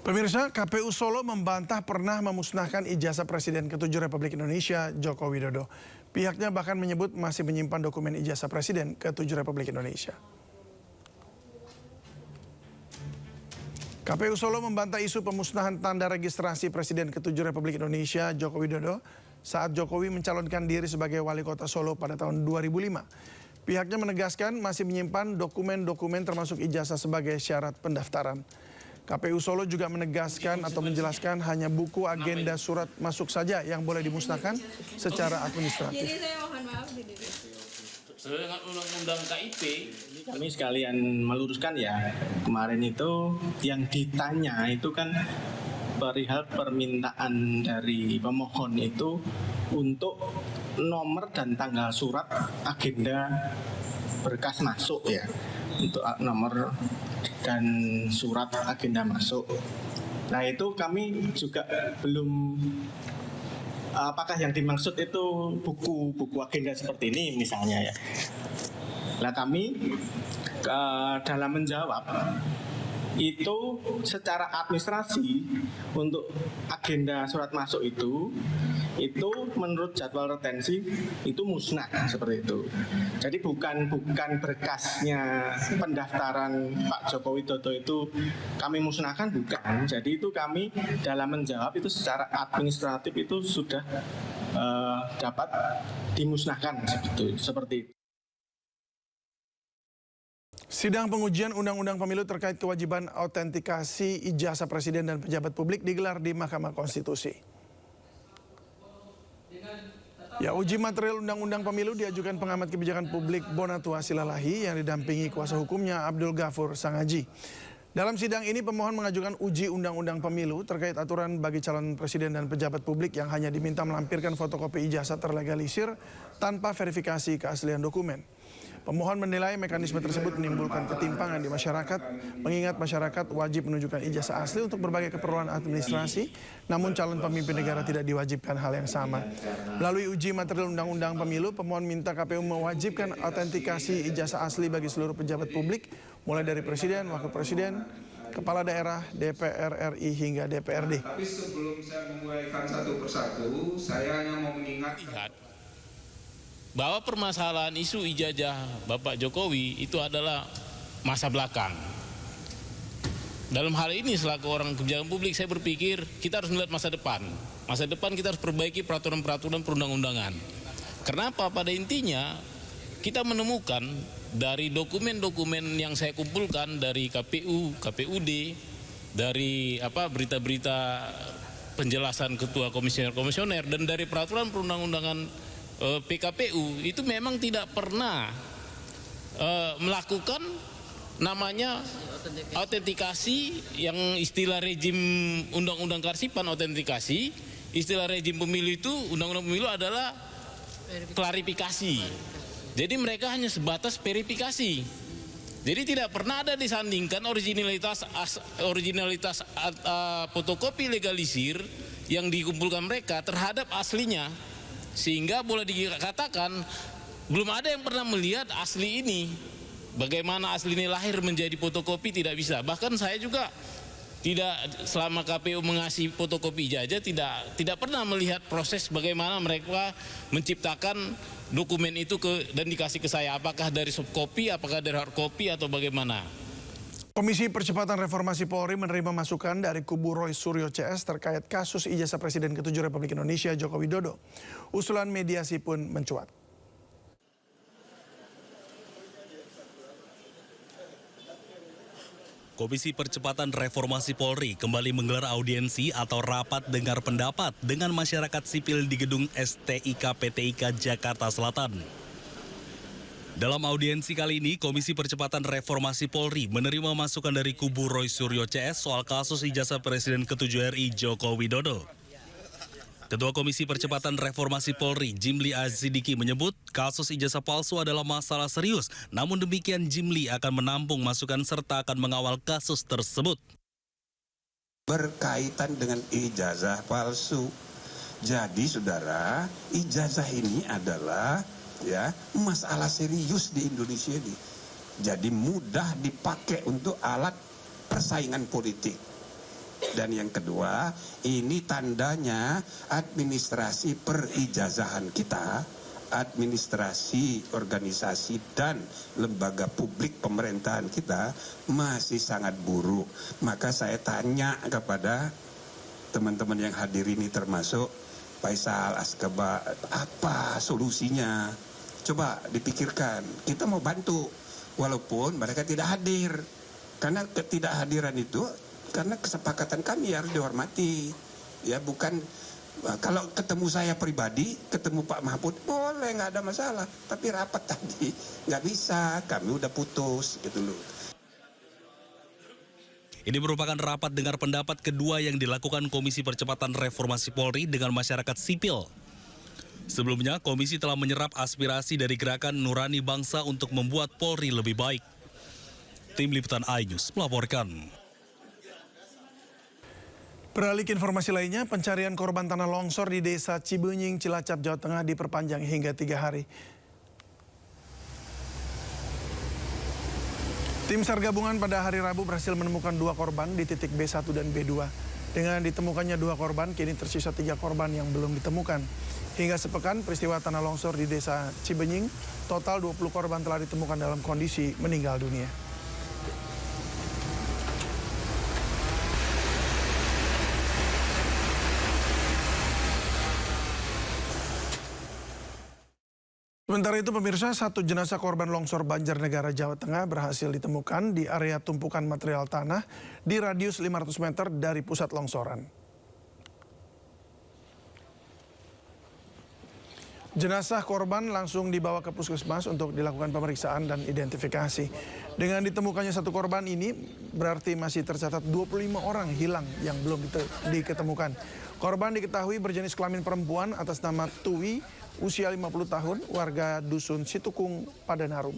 Pemirsa, KPU Solo membantah pernah memusnahkan ijazah Presiden ke-7 Republik Indonesia, Joko Widodo. Pihaknya bahkan menyebut masih menyimpan dokumen ijazah Presiden ke-7 Republik Indonesia. KPU Solo membantah isu pemusnahan tanda registrasi Presiden ke-7 Republik Indonesia, Joko Widodo, saat Jokowi mencalonkan diri sebagai wali kota Solo pada tahun 2005. Pihaknya menegaskan masih menyimpan dokumen-dokumen termasuk ijazah sebagai syarat pendaftaran. KPU Solo juga menegaskan atau menjelaskan hanya buku agenda surat masuk saja yang boleh dimusnahkan secara administratif. Jadi saya mohon maaf sesuai dengan undang-undang KIP. Kami sekalian meluruskan ya, kemarin itu yang ditanya itu kan perihal permintaan dari pemohon itu untuk nomor dan tanggal surat agenda berkas masuk ya, untuk nomor dan surat agenda masuk. Nah itu kami juga belum, apakah yang dimaksud itu buku agenda seperti ini misalnya ya. Nah kami dalam menjawab itu secara administrasi untuk agenda surat masuk itu menurut jadwal retensi itu musnah seperti itu. Jadi bukan berkasnya pendaftaran Pak Joko Widodo itu kami musnahkan, bukan. Jadi itu kami dalam menjawab itu secara administratif itu sudah dapat dimusnahkan seperti itu. Sidang pengujian Undang-Undang Pemilu terkait kewajiban autentikasi ijazah Presiden dan pejabat publik digelar di Mahkamah Konstitusi. Ya, uji material Undang-Undang Pemilu diajukan pengamat kebijakan publik Bonatua Silalahi yang didampingi kuasa hukumnya Abdul Ghafur Sangaji. Dalam sidang ini pemohon mengajukan uji Undang-Undang Pemilu terkait aturan bagi calon presiden dan pejabat publik yang hanya diminta melampirkan fotokopi ijazah terlegalisir tanpa verifikasi keaslian dokumen. Pemohon menilai mekanisme tersebut menimbulkan ketimpangan di masyarakat, mengingat masyarakat wajib menunjukkan ijazah asli untuk berbagai keperluan administrasi, namun calon pemimpin negara tidak diwajibkan hal yang sama. Melalui uji material Undang-Undang Pemilu, pemohon minta KPU mewajibkan autentikasi ijazah asli bagi seluruh pejabat publik, mulai dari Presiden, Wakil Presiden, Kepala Daerah, DPR RI hingga DPRD. Tapi sebelum saya menguraikan satu persatu, saya hanya mau mengingatkan bahwa permasalahan isu ijazah Bapak Jokowi itu adalah masa belakang. Dalam hal ini selaku orang kebijakan publik saya berpikir kita harus melihat masa depan. Masa depan kita harus perbaiki peraturan-peraturan perundang-undangan. Kenapa? Pada intinya kita menemukan dari dokumen-dokumen yang saya kumpulkan dari KPU, KPUD, dari berita-berita penjelasan ketua komisioner-komisioner dan dari peraturan perundang-undangan PKPU itu memang tidak pernah melakukan namanya autentikasi yang istilah rejim undang-undang kearsipan autentikasi, istilah rejim pemilu itu undang-undang pemilu adalah klarifikasi. Jadi mereka hanya sebatas verifikasi. Jadi tidak pernah ada disandingkan originalitas fotokopi legalisir yang dikumpulkan mereka terhadap aslinya. Sehingga boleh dikatakan belum ada yang pernah melihat asli ini. Bagaimana asli ini lahir menjadi fotokopi tidak bisa. Bahkan saya juga tidak, selama KPU mengasih fotokopi ijazah tidak pernah melihat proses bagaimana mereka menciptakan dokumen itu dan dikasih ke saya. Apakah dari soft copy, apakah dari hard copy atau bagaimana. Komisi Percepatan Reformasi Polri menerima masukan dari kubu Roy Suryo CS terkait kasus ijazah Presiden ke-7 Republik Indonesia Joko Widodo. Usulan mediasi pun mencuat. Komisi Percepatan Reformasi Polri kembali menggelar audiensi atau rapat dengar pendapat dengan masyarakat sipil di gedung STIK PTIK Jakarta Selatan. Dalam audiensi kali ini, Komisi Percepatan Reformasi Polri menerima masukan dari kubu Roy Suryo CS soal kasus ijazah Presiden ke-7 RI Joko Widodo. Ketua Komisi Percepatan Reformasi Polri, Jimli Azidiki menyebut kasus ijazah palsu adalah masalah serius. Namun demikian Jimli akan menampung masukan serta akan mengawal kasus tersebut. Berkaitan dengan ijazah palsu. Jadi saudara, ijazah ini adalah masalah serius di Indonesia ini. Jadi mudah dipakai untuk alat persaingan politik. Dan yang kedua, ini tandanya administrasi perijazahan kita, administrasi organisasi dan lembaga publik pemerintahan kita masih sangat buruk. Maka saya tanya kepada teman-teman yang hadir ini termasuk Faisal, Askaba, apa solusinya? Coba dipikirkan. Kita mau bantu walaupun mereka tidak hadir. Karena ketidakhadiran itu karena kesepakatan kami harus dihormati. Ya, bukan kalau ketemu saya pribadi, ketemu Pak Mahfud, boleh, nggak ada masalah. Tapi rapat tadi nggak bisa, kami udah putus gitu loh. Ini merupakan rapat dengar pendapat kedua yang dilakukan Komisi Percepatan Reformasi Polri dengan masyarakat sipil. Sebelumnya, komisi telah menyerap aspirasi dari Gerakan Nurani Bangsa untuk membuat Polri lebih baik. Tim Liputan iNews melaporkan. Beralih ke informasi lainnya, pencarian korban tanah longsor di Desa Cibenying, Cilacap, Jawa Tengah diperpanjang hingga 3 hari. Tim SAR gabungan pada hari Rabu berhasil menemukan 2 korban di titik B1 dan B2. Dengan ditemukannya 2 korban, kini tersisa 3 korban yang belum ditemukan. Hingga sepekan peristiwa tanah longsor di Desa Cibenying, total 20 korban telah ditemukan dalam kondisi meninggal dunia. Sementara itu pemirsa, 1 jenazah korban longsor Banjarnegara, Jawa Tengah berhasil ditemukan di area tumpukan material tanah di radius 500 meter dari pusat longsoran. Jenazah korban langsung dibawa ke puskesmas untuk dilakukan pemeriksaan dan identifikasi. Dengan ditemukannya 1 korban ini berarti masih tercatat 25 orang hilang yang belum diketemukan. Korban diketahui berjenis kelamin perempuan atas nama Tuwi, usia 50 tahun, warga Dusun Situkung, Padanarum.